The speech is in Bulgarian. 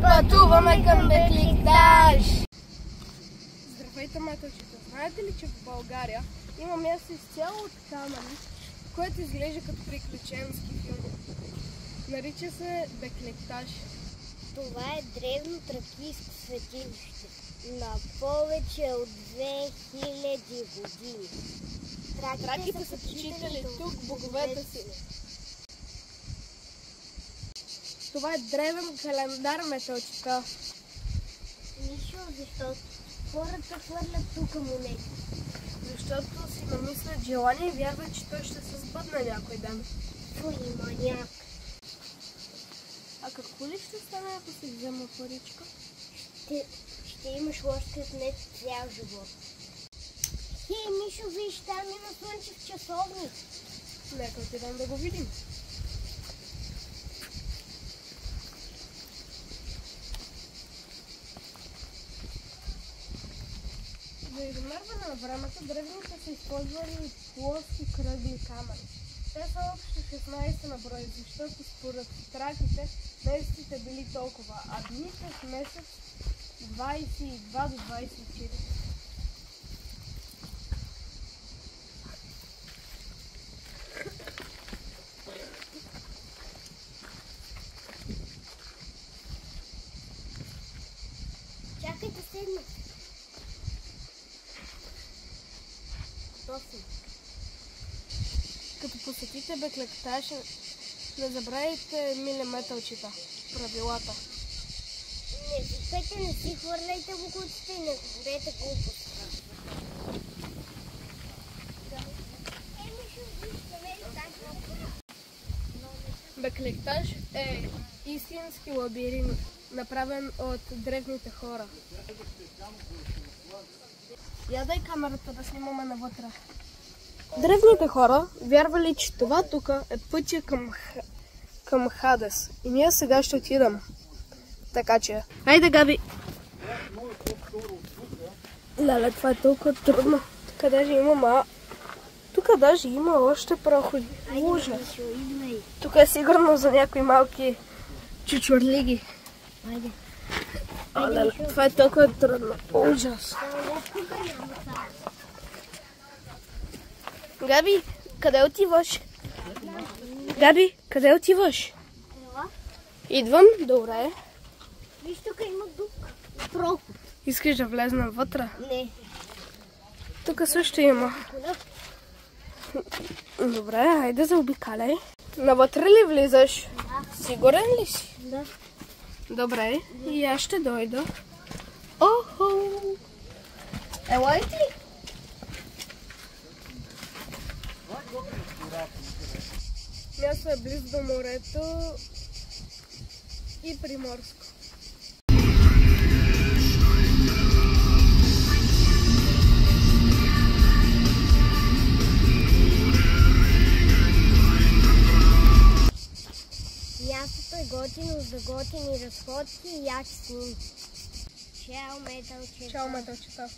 Пътуваме към Бекликтаж! Здравейте, метълчета! Знаете ли, че в България има място изцяло от камъни, което изглежда като приключенски филм? Нарича се Бекликтаж. Това е древно тракийско светилище на повече от 2000 години. Траките са почитали тук боговете си. Това е древен календар, метълчета. Нищо, защото хората хвърлят тук монети. Защото си намислят желание и вярват, че той ще се сбъдне някой ден. Той маняк. А какво ли ще стане, ако си взема паричка? Ще имаш лош късмет цял живот. Хей, Мишо, виж, там има слънчев часовник. Нека отидем да го видим. За измерване на времето древните са използвали плоски кръгли камъни. Те са общо 16 на брой, защото според траките месеците били толкова, а дните в месец 22 до 24. Чакайте седна. Като посетите Бекликтаж, не забравяйте, мили метълчета, правилата. Не пипете, не си хвърляйте бокуците и не говорете глупости. Бекликтаж е истински лабиринт, направен от древните хора. Я дай камерата да снимаме навътре. Древните хора вярвали, че това тук е пътя към Хадес. И ние сега ще отидем. Така че, хайде, Габи! Леле, това е толкова трудно. Тук даже има още проходи. Ужас. Тук е сигурно за някои малки чучурлиги. Леле, това е толкова трудно. Ужас. Габи, къде отиваш? Габи, къде отиваш? Идвам, добре. Виж, тук има проход. Искаш да влезнем вътре? Не. Тук също има. Добре, хайде заобикаляй. Навътре ли влизаш? Да. Сигурен ли си? Да. Добре, и аз ще дойда. Охо! Елай ти! Място е близо до морето и приморско. Мястото е готино за готини разходки и яки снимки. Чао, метълчета. Чао, метълчета.